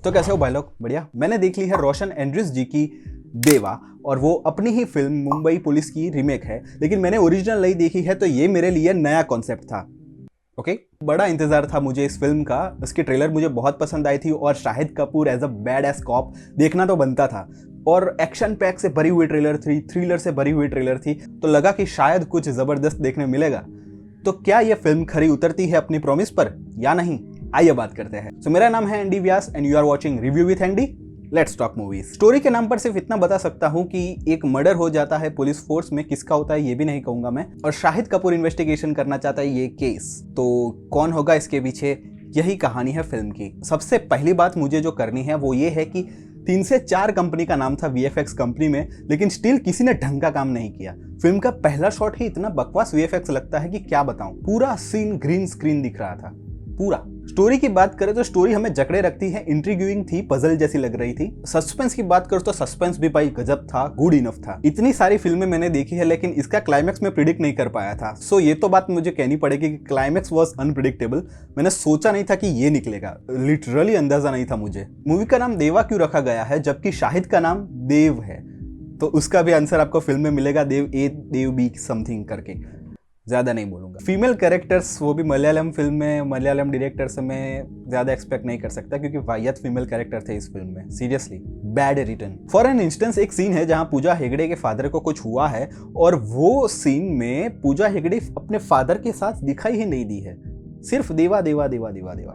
तो कैसे हो भाई लोग? बढ़िया। मैंने देख ली है रोशन एंड्रिस जी की देवा, और वो अपनी ही फिल्म मुंबई पुलिस की रीमेक है, लेकिन मैंने ओरिजिनल नहीं देखी है, तो ये मेरे लिए नया कॉन्सेप्ट था। ओके, बड़ा इंतजार था मुझे इस फिल्म का। इसकी ट्रेलर मुझे बहुत पसंद आई थी और Shahid Kapoor as a badass cop देखना तो बनता था। और एक्शन पैक से भरी हुई ट्रेलर थी, थ्रिलर से भरी हुई ट्रेलर थी, तो लगा कि शायद कुछ जबरदस्त देखने मिलेगा। तो क्या यह फिल्म खरी उतरती है अपनी प्रॉमिस पर या नहीं, आइए बात करते हैं। तो मेरा नाम है Andy Vyas and you are watching review with Andy. Let's talk movies. Story के नाम पर सिर्फ इतना बता सकता हूं कि एक मर्डर हो जाता है पुलिस फोर्स में, किसका होता है ये भी नहीं कहूंगा मैं, और शाहिद कपूर इन्वेस्टिगेशन करना चाहता है ये केस। तो कौन होगा इसके पीछे, यही कहानी है फिल्म की। सबसे पहली बात मुझे जो करनी है वो ये है कि 3 से 4 कंपनी का नाम था वीएफएक्स कंपनी में, लेकिन स्टिल किसी ने ढंग का काम नहीं किया। फिल्म का पहला शॉट ही इतना बकवास वीएफएक्स लगता है कि क्या बताऊं। पूरा सीन ग्रीन स्क्रीन दिख रहा था पूरा। स्टोरी की बात करें तो स्टोरी हमें जकड़े रखती है, इंट्रिग्यूइंग थी, पजल जैसी लग रही थी। सस्पेंस की बात करो तो सस्पेंस भी भाई गजब था, गुड इनफ था। इतनी सारी फिल्में मैंने देखी है लेकिन इसका क्लाइमैक्स में प्रिडिक्ट नहीं कर पाया था। सो ये तो बात मुझे कहनी पड़ेगी कि क्लाइमैक्स वाज अनप्रिडिक्टेबल। मैंने सोचा नहीं था कि ये निकलेगा, लिटरली अंदाजा नहीं था मुझे। मूवी का नाम देवा क्यों रखा गया है जबकि शाहिद का नाम देव है, तो उसका भी आंसर आपको फिल्म में मिलेगा, देव ए देव बी समथिंग करके। ज्यादा नहीं बोलूंगा। फीमेल कैरेक्टर्स, वो भी मलयालम फिल्म में, मलयालम डायरेक्टर से मैं ज्यादा एक्सपेक्ट नहीं कर सकता क्योंकि वाहियात फीमेल कैरेक्टर थे इस फिल्म में। Seriously bad return. For an instance एक सीन है जहां पूजा हेगड़े के फादर को कुछ हुआ है और वो सीन में पूजा हेगड़े अपने फादर के साथ दिखाई ही नहीं दी है, सिर्फ देवा देवा देवा देवा देवा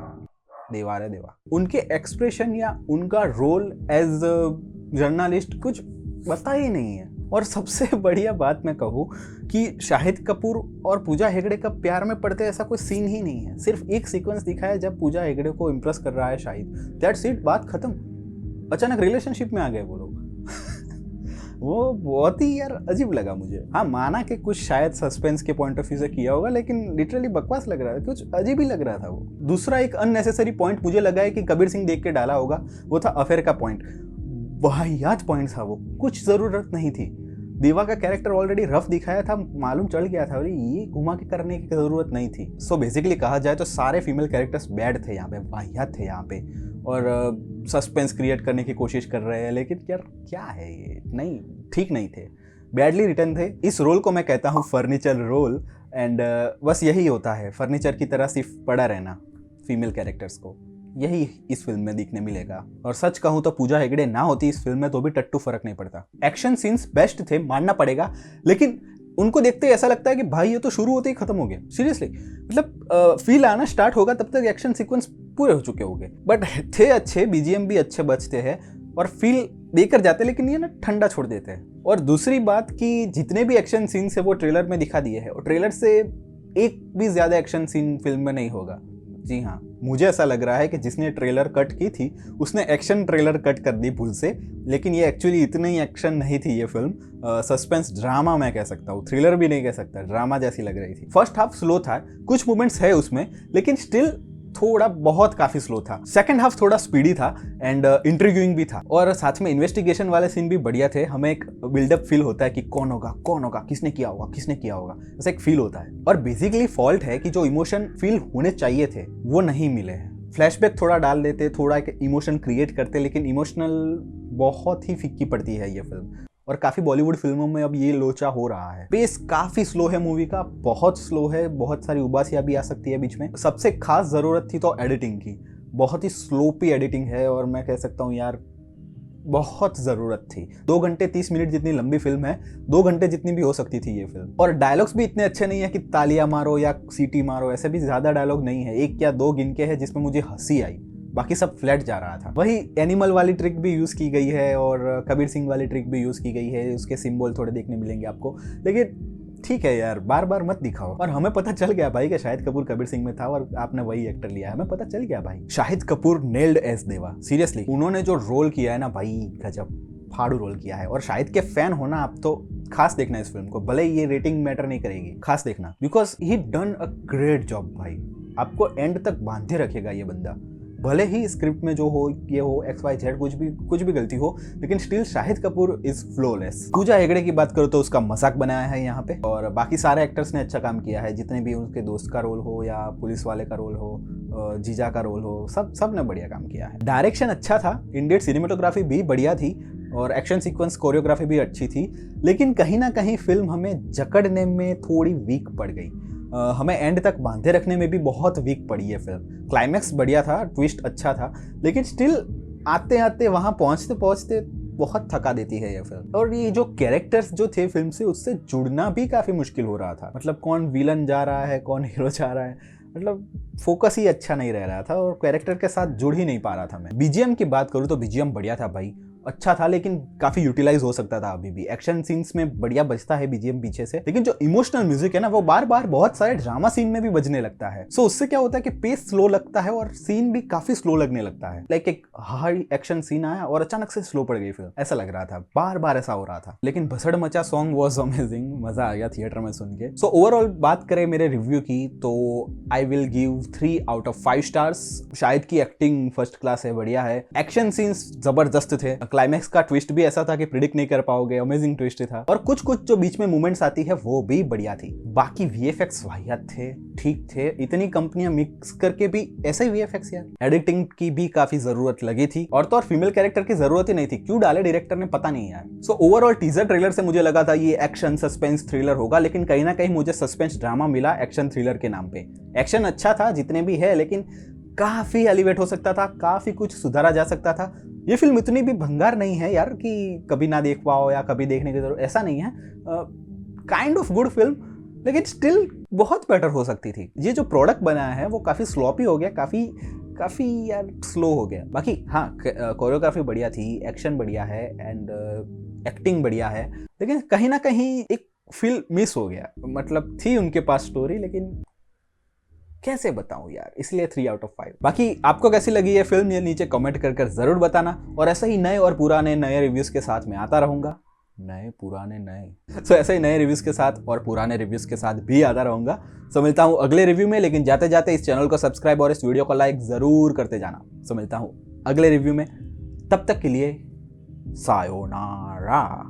देवा रे देवा। उनके एक्सप्रेशन या उनका रोल एज जर्नलिस्ट कुछ बता ही नहीं है। और सबसे बढ़िया बात मैं कहूँ कि शाहिद कपूर और पूजा हेगड़े का प्यार में पड़ते ऐसा कोई सीन ही नहीं है। सिर्फ एक सीक्वेंस दिखा है जब पूजा हेगड़े को इम्प्रेस कर रहा है शाहिद, दैट्स इट, बात खत्म। अचानक रिलेशनशिप में आ गए वो लोग। वो बहुत ही यार अजीब लगा मुझे। हाँ, माना कि कुछ शायद सस्पेंस के पॉइंट ऑफ व्यू से किया होगा, लेकिन लिटरली बकवास लग रहा था, कुछ अजीब ही लग रहा था वो। दूसरा एक अननेसेसरी पॉइंट मुझे लगा है कि कबीर सिंह देख के डाला होगा, वो था अफेयर का पॉइंट। वाहियात पॉइंट था वो, कुछ जरूरत नहीं थी। देवा का कैरेक्टर ऑलरेडी रफ दिखाया था, मालूम चल गया था, ये घुमा के करने की जरूरत नहीं थी। सो बेसिकली कहा जाए तो सारे फीमेल कैरेक्टर्स बैड थे यहाँ पे, वाहियात थे यहाँ पे, और सस्पेंस क्रिएट करने की कोशिश कर रहे हैं, लेकिन यार क्या है ये, नहीं, ठीक नहीं थे, बैडली रिटर्न थे। इस रोल को मैं कहता हूँ फर्नीचर रोल, एंड बस यही होता है, फर्नीचर की तरह सिर्फ पड़ा रहना फीमेल कैरेक्टर्स को, यही इस फिल्म में दिखने मिलेगा। और सच कहूं तो पूजा हेगड़े ना होती इस फिल्म में तो भी टट्टू फर्क नहीं पड़ता। एक्शन सीन्स बेस्ट थे, मानना पड़ेगा, लेकिन उनको देखते ऐसा लगता है कि भाई ये तो शुरू होते ही खत्म हो गया। सीरियसली, मतलब फील आना स्टार्ट होगा तब तक एक्शन सीक्वेंस पूरे हो चुके होंगे। बट थे अच्छे, बीजीएम भी अच्छे बजते हैं और फील देकर जाते, लेकिन ये ना ठंडा छोड़ देते हैं। और दूसरी बात कि जितने भी एक्शन सीन्स है वो ट्रेलर में दिखा दिए हैं, और ट्रेलर से एक भी ज्यादा एक्शन सीन फिल्म में नहीं होगा। जी हाँ, मुझे ऐसा लग रहा है कि जिसने ट्रेलर कट की थी उसने एक्शन ट्रेलर कट कर दी भूल से, लेकिन ये एक्चुअली इतनी एक्शन नहीं थी ये फिल्म। सस्पेंस ड्रामा मैं कह सकता हूँ, थ्रिलर भी नहीं कह सकता, ड्रामा जैसी लग रही थी। फर्स्ट हाफ स्लो था, कुछ मोमेंट्स है उसमें, लेकिन स्टिल थोड़ा बहुत काफी स्लो था। सेकंड हाफ थोड़ा स्पीडी था एंड इंट्रिग्यूइंग भी था, और साथ में इन्वेस्टिगेशन वाले सीन भी बढ़िया थे। हमें एक बिल्डअप फील होता है कि कौन होगा, किसने किया होगा, ऐसा एक फील होता है। और बेसिकली फॉल्ट है कि जो इमोशन फील होने चाहिए थे वो नहीं मिले हैं। फ्लैशबैक थोड़ा डाल देते, थोड़ा एक इमोशन क्रिएट करते, लेकिन इमोशनल बहुत ही फीकी पड़ती है ये फिल्म। और काफी बॉलीवुड फिल्मों में अब ये लोचा हो रहा है। पेस काफी स्लो है मूवी का, बहुत स्लो है, बहुत सारी उबासियां भी आ सकती है बीच में। सबसे खास जरूरत थी तो एडिटिंग की, बहुत ही स्लोपी एडिटिंग है, और मैं कह सकता हूँ यार बहुत जरूरत थी। 2 घंटे 30 मिनट जितनी लंबी फिल्म है, 2 घंटे जितनी भी हो सकती थी ये फिल्म। और डायलॉग्स भी इतने अच्छे नहीं है कि तालियां मारो या सीटी मारो, ऐसे भी ज्यादा डायलॉग नहीं है, 1 या 2 गिन के है जिसमें मुझे हंसी आई, बाकी सब फ्लैट जा रहा था। वही एनिमल वाली ट्रिक भी यूज की गई है और कबीर सिंह वाली ट्रिक भी यूज की गई है, उसके सिंबल थोड़े देखने मिलेंगे आपको, लेकिन ठीक है यार, बार बार मत दिखाओ। और हमें पता चल गया भाई कि शाहिद कपूर कबीर सिंह में था और आपने वही एक्टर लिया है, हमें पता चल गया भाई। शाहिद कपूर नेल्ड एज देवा, सीरियसली उन्होंने जो रोल किया है ना भाई, गजब फाड़ू रोल किया है। और शाहिद के फैन होना आप तो खास देखना इस फिल्म को, भले ही ये रेटिंग मैटर नहीं करेगी, खास देखना, because he done a great job भाई। आपको एंड तक बांधे रखेगा ये बंदा, भले ही स्क्रिप्ट में जो हो ये हो XYZ कुछ भी गलती हो, लेकिन still Shahid Kapoor is flawless. Pooja Hegde की बात करो तो उसका मजाक बनाया है यहाँ पे, और बाकी सारे एक्टर्स ने अच्छा काम किया है, जितने भी उनके दोस्त का रोल हो या पुलिस वाले का रोल हो, जीजा का रोल हो, सब ने बढ़िया काम किया है। डायरेक्शन अच्छा था, इंडियन सिनेमेटोग्राफी भी बढ़िया थी और एक्शन सीक्वेंस कोरियोग्राफी भी अच्छी थी, लेकिन कहीं ना कहीं फिल्म हमें जकड़ने में थोड़ी वीक पड़ गई। हमें एंड तक बांधे रखने में भी बहुत वीक पड़ी है फिल्म। क्लाइमैक्स बढ़िया था, ट्विस्ट अच्छा था, लेकिन स्टिल आते आते वहाँ पहुँचते पहुँचते बहुत थका देती है ये फिल्म। और ये जो कैरेक्टर्स जो थे फिल्म से, उससे जुड़ना भी काफ़ी मुश्किल हो रहा था। मतलब कौन विलन जा रहा है, कौन हीरो जा रहा है, मतलब फोकस ही अच्छा नहीं रह रहा था और कैरेक्टर के साथ जुड़ ही नहीं पा रहा था मैं। बीजीएम की बात करूँ तो बीजीएम बढ़िया था भाई, अच्छा था, लेकिन काफी यूटिलाइज हो सकता था अभी भी। एक्शन सीन्स में बढ़िया बजता है बीजीएम पीछे से, लेकिन जो इमोशनल म्यूजिक है ना, वो बार बार बहुत सारे ड्रामा सीन में भी बजने लगता है। सो उससे क्या होता है कि पेस स्लो लगता है और सीन भी काफी स्लो लगने लगता है। लाइक एक हाई एक्शन सीन आया और अचानक से स्लो पड़ गई फिल्म, ऐसा लग रहा था, बार बार ऐसा हो रहा था। लेकिन भसड़ मचा सॉन्ग वॉज अमेजिंग, मजा आ गया थिएटर में सुन के। सो ओवरऑल बात करें मेरे रिव्यू की तो I will give 3 out of 5 stars. Shahid की एक्टिंग फर्स्ट क्लास है, बढ़िया है, एक्शन सीन्स जबरदस्त थे, क्लाइमैक्स का ट्विस्ट भी ऐसा था कि प्रिडिक्ट नहीं कर पाओगे, अमेजिंग ट्विस्ट था, और कुछ जो बीच में मूवमेंट्स आती है वो भी बढ़िया थी। बाकी VFX वाहियात थे, ठीक थे, इतनी कंपनियां मिक्स करके भी ऐसे ही VFX यार। एडिटिंग की भी काफी जरूरत लगी थी, और तो और फीमेल कैरेक्टर की जरूरत ही नहीं थी, क्यों डाले डायरेक्टर ने पता नहीं यार। सो ओवरऑल टीजर ट्रेलर से मुझे लगा था ये एक्शन सस्पेंस थ्रिलर होगा, लेकिन कहीं ना कहीं मुझे सस्पेंस ड्रामा मिला एक्शन थ्रिलर के नाम पे। एक्शन अच्छा था जितने भी है, लेकिन काफी एलिवेट हो सकता था, काफी कुछ सुधारा जा सकता था। ये फिल्म इतनी भी भंगार नहीं है यार कि कभी ना देख पाओ या कभी देखने की जरूरत, ऐसा नहीं है। काइंड ऑफ गुड फिल्म, लेकिन स्टिल बहुत बेटर हो सकती थी। ये जो प्रोडक्ट बनाया है वो काफी स्लोपी हो गया, काफी यार स्लो हो गया। बाकी हाँ, कोरियोग्राफी बढ़िया थी, एक्शन बढ़िया है एंड एक्टिंग बढ़िया है, लेकिन कहीं ना कहीं एक फील मिस हो गया। मतलब थी उनके पास स्टोरी, लेकिन कैसे बताऊं यार, इसलिए 3 out of 5। बाकी आपको कैसी लगी ये फिल्म, ये नीचे कमेंट कर जरूर बताना, और ऐसे ही नए और पुराने नए रिव्यूज के साथ मैं आता रहूंगा। नए पुराने नए सो ऐसे ही नए रिव्यूज के साथ और पुराने रिव्यूज के साथ भी आता रहूंगा। सो मिलता हूं अगले रिव्यू में, लेकिन जाते जाते इस चैनल को सब्सक्राइब और इस वीडियो को लाइक जरूर करते जाना। सो मिलता हूं अगले रिव्यू में, तब तक के लिए सायोनारा।